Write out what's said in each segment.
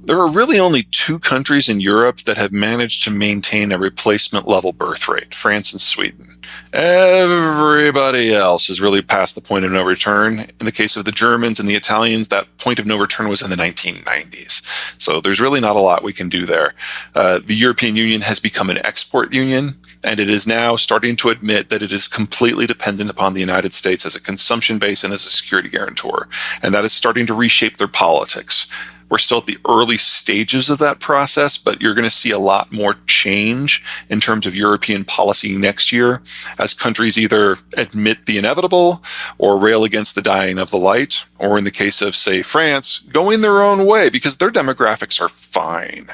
There are really only two countries in Europe that have managed to maintain a replacement level birth rate, France and Sweden. Everybody else has really passed the point of no return. In the case of the Germans and the Italians, that point of no return was in the 1990s. So there's really not a lot we can do there. The European Union has become an export union, and it is now starting to admit that it is completely dependent upon the United States as a consumption base and as a security guarantor. And that is starting to reshape their politics. We're still at the early stages of that process, but you're going to see a lot more change in terms of European policy next year as countries either admit the inevitable or rail against the dying of the light, or in the case of, say, France, going their own way because their demographics are fine.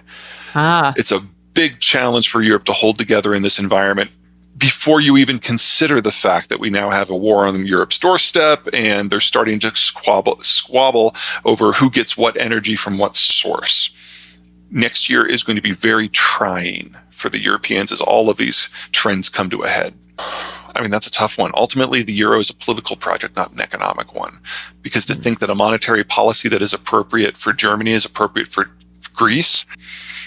It's a big challenge for Europe to hold together in this environment before you even consider the fact that we now have a war on Europe's doorstep and they're starting to squabble over who gets what energy from what source. Next year is going to be very trying for the Europeans as all of these trends come to a head. I mean, that's a tough one. Ultimately, the euro is a political project, not an economic one. Because to think that a monetary policy that is appropriate for Germany is appropriate for Greece,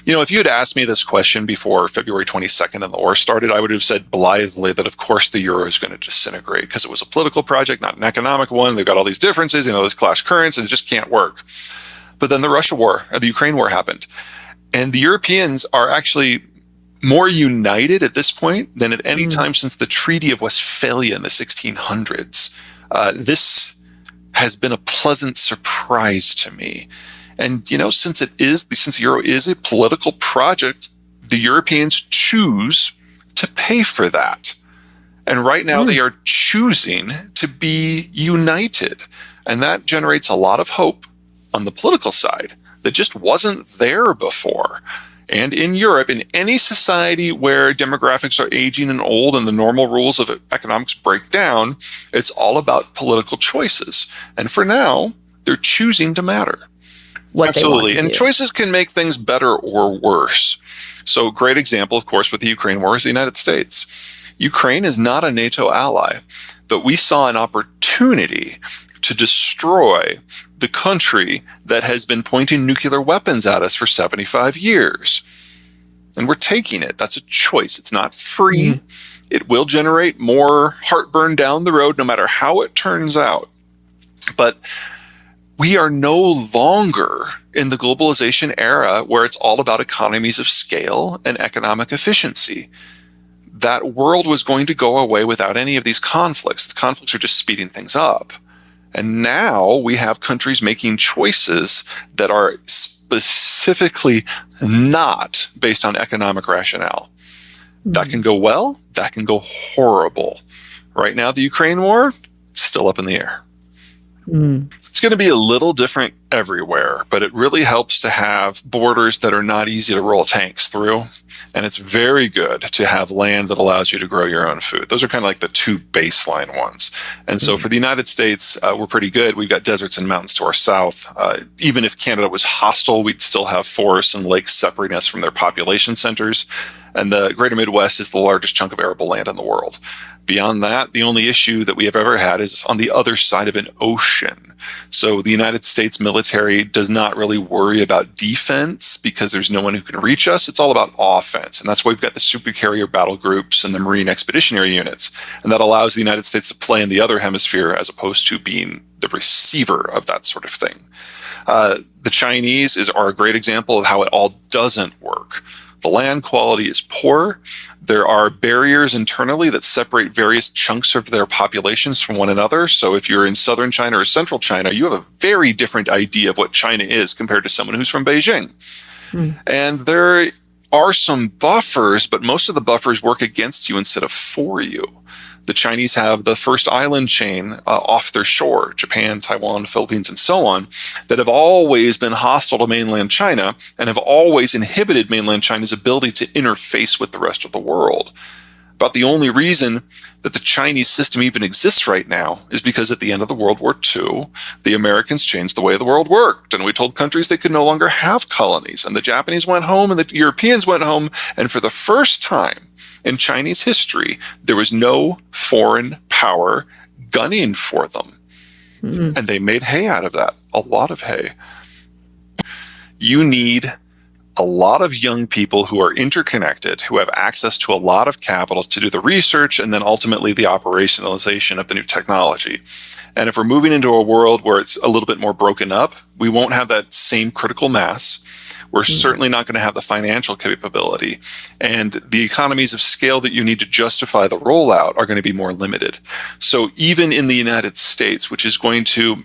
you know, if you had asked me this question before February 22nd and the war started, I would have said blithely that, of course, the euro is going to disintegrate because it was a political project, not an economic one. They've got all these differences, you know, those clash currents, and it just can't work. But then the Russia war, or the Ukraine war happened. And the Europeans are actually more united at this point than at any time since the Treaty of Westphalia in the 1600s. This has been a pleasant surprise to me. And, you know, since the euro is a political project, the Europeans choose to pay for that. And right now they are choosing to be united. And that generates a lot of hope on the political side that just wasn't there before. And in Europe, in any society where demographics are aging and old and the normal rules of economics break down, it's all about political choices. And for now, they're choosing to matter. Absolutely. And choices can make things better or worse. So a great example, of course, with the Ukraine war is the United States. Ukraine is not a NATO ally, but we saw an opportunity to destroy the country that has been pointing nuclear weapons at us for 75 years. And we're taking it. That's a choice. It's not free. It will generate more heartburn down the road, no matter how it turns out. But we are no longer in the globalization era where it's all about economies of scale and economic efficiency. That world was going to go away without any of these conflicts. The conflicts are just speeding things up. And now we have countries making choices that are specifically not based on economic rationale. That can go well, that can go horrible. Right now, the Ukraine war, still up in the air. It's going to be a little different everywhere, but it really helps to have borders that are not easy to roll tanks through. And it's very good to have land that allows you to grow your own food. Those are kind of like the two baseline ones. And so for the United States, we're pretty good. We've got deserts and mountains to our south. Even if Canada was hostile, we'd still have forests and lakes separating us from their population centers. And the greater Midwest is the largest chunk of arable land in the world. Beyond that, the only issue that we have ever had is on the other side of an ocean. So the United States military does not really worry about defense because there's no one who can reach us. It's all about offense. And that's why we've got the supercarrier battle groups and the Marine expeditionary units. And that allows the United States to play in the other hemisphere as opposed to being the receiver of that sort of thing. The Chinese are a great example of how it all doesn't work. The land quality is poor. There are barriers internally that separate various chunks of their populations from one another. So if you're in southern China or central China, you have a very different idea of what China is compared to someone who's from Beijing. And there are some buffers, but most of the buffers work against you instead of for you. The Chinese have the first island chain off their shore, Japan, Taiwan, Philippines, and so on, that have always been hostile to mainland China and have always inhibited mainland China's ability to interface with the rest of the world. About the only reason that the Chinese system even exists right now is because at the end of the World War II, the Americans changed the way the world worked, and we told countries they could no longer have colonies, and the Japanese went home and the Europeans went home, and for the first time in Chinese history, there was no foreign power gunning for them. And they made hay out of that, a lot of hay. You need a lot of young people who are interconnected, who have access to a lot of capital to do the research and then ultimately the operationalization of the new technology. And if we're moving into a world where it's a little bit more broken up, we won't have that same critical mass. We're certainly not going to have the financial capability. And the economies of scale that you need to justify the rollout are going to be more limited. So even in the United States, which is going to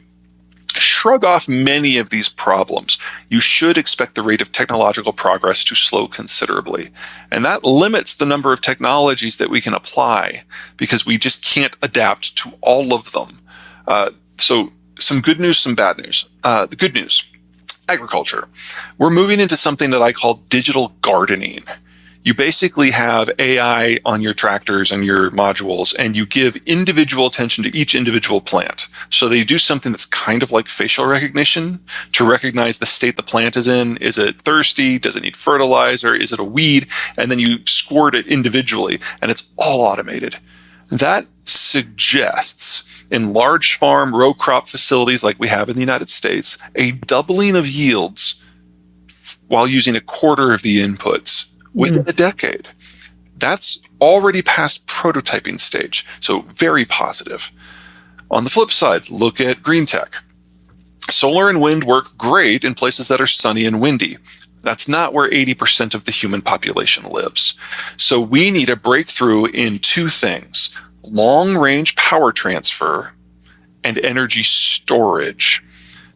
shrug off many of these problems, you should expect the rate of technological progress to slow considerably. And that limits the number of technologies that we can apply because we just can't adapt to all of them. So some good news, some bad news. The good news, agriculture. We're moving into something that I call digital gardening. You basically have AI on your tractors and your modules, and you give individual attention to each individual plant. So they do something that's kind of like facial recognition to recognize the state the plant is in. Is it thirsty? Does it need fertilizer? Is it a weed? And then you squirt it individually, and it's all automated. That suggests in large farm row crop facilities like we have in the United States, a doubling of yields while using a quarter of the inputs within a decade. That's already past prototyping stage, so very positive. On the flip side, look at green tech. Solar and wind work great in places that are sunny and windy. That's not where 80% of the human population lives. So we need a breakthrough in two things: long-range power transfer and energy storage.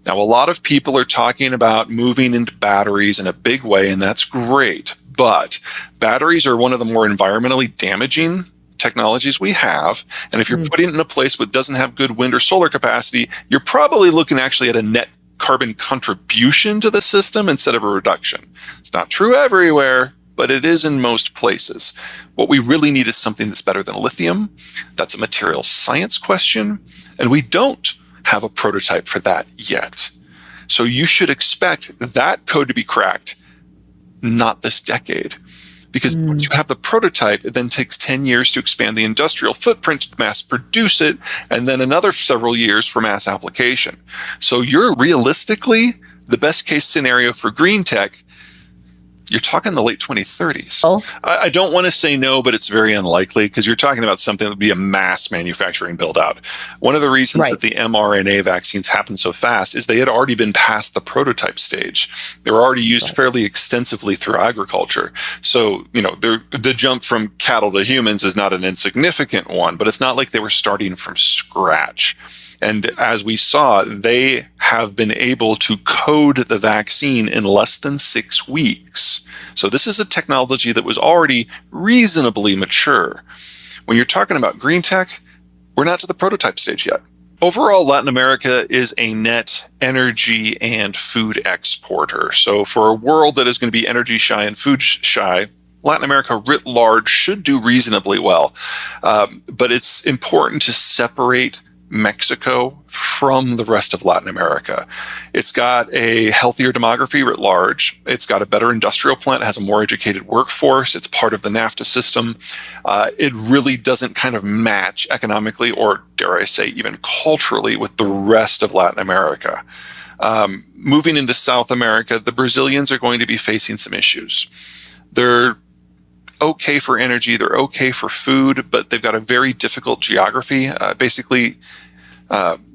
Now, a lot of people are talking about moving into batteries in a big way, and that's great. But batteries are one of the more environmentally damaging technologies we have. And if you're putting it in a place that doesn't have good wind or solar capacity, you're probably looking actually at a net carbon contribution to the system instead of a reduction. It's not true everywhere, but it is in most places. What we really need is something that's better than lithium. That's a material science question, and we don't have a prototype for that yet. So you should expect that code to be cracked not this decade. Because once you have the prototype, it then takes 10 years to expand the industrial footprint to mass produce it, and then another several years for mass application. So you're realistically, the best case scenario for green tech, you're talking the late 2030s. Oh. I don't want to say no, but it's very unlikely because you're talking about something that would be a mass manufacturing build out. One of the reasons that the mRNA vaccines happen so fast is they had already been past the prototype stage. They were already used fairly extensively through agriculture. So, the jump from cattle to humans is not an insignificant one, but it's not like they were starting from scratch. And as we saw, they have been able to code the vaccine in less than 6 weeks. So this is a technology that was already reasonably mature. When you're talking about green tech, we're not to the prototype stage yet. Overall, Latin America is a net energy and food exporter. So for a world that is going to be energy shy and food shy, Latin America writ large should do reasonably well. But it's important to separate Mexico from the rest of Latin America. It's got a healthier demography writ large. It's got a better industrial plant. It has a more educated workforce. It's part of the NAFTA system. It really doesn't kind of match economically or, dare I say, even culturally with the rest of Latin America. Moving into South America, the Brazilians are going to be facing some issues. They're okay for energy, they're okay for food, but they've got a very difficult geography. Basically,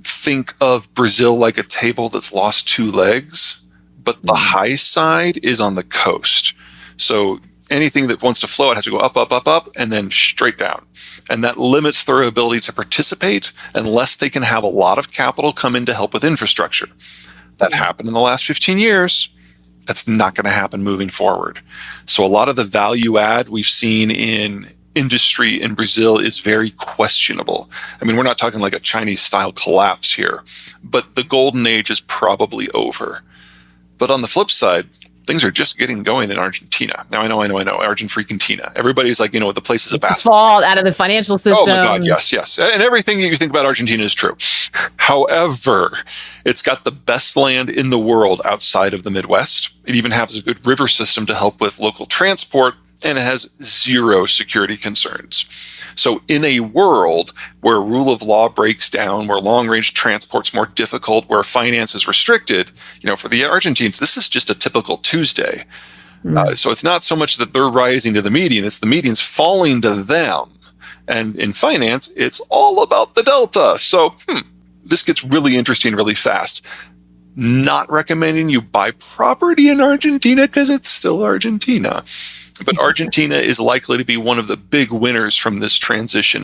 think of Brazil like a table that's lost 2 legs, but the high side is on the coast. So anything that wants to flow, it has to go up, up, up, up, and then straight down. And that limits their ability to participate unless they can have a lot of capital come in to help with infrastructure. That happened in the last 15 years. That's not going to happen moving forward. So a lot of the value add we've seen in industry in Brazil is very questionable. I mean, we're not talking like a Chinese style collapse here, but the golden age is probably over. But on the flip side, things are just getting going in Argentina. Now, I know, Argentina. Everybody's like, the place is a basket. Fall out of the financial system. Oh my God, yes. And everything that you think about Argentina is true. However, it's got the best land in the world outside of the Midwest. It even has a good river system to help with local transport. and it has zero security concerns. So in a world where rule of law breaks down, where long-range transport's more difficult, where finance is restricted, for the Argentines, this is just a typical Tuesday. So it's not so much that they're rising to the median, it's the median's falling to them. And in finance, it's all about the delta. So this gets really interesting really fast. Not recommending you buy property in Argentina because it's still Argentina. But Argentina is likely to be one of the big winners from this transition.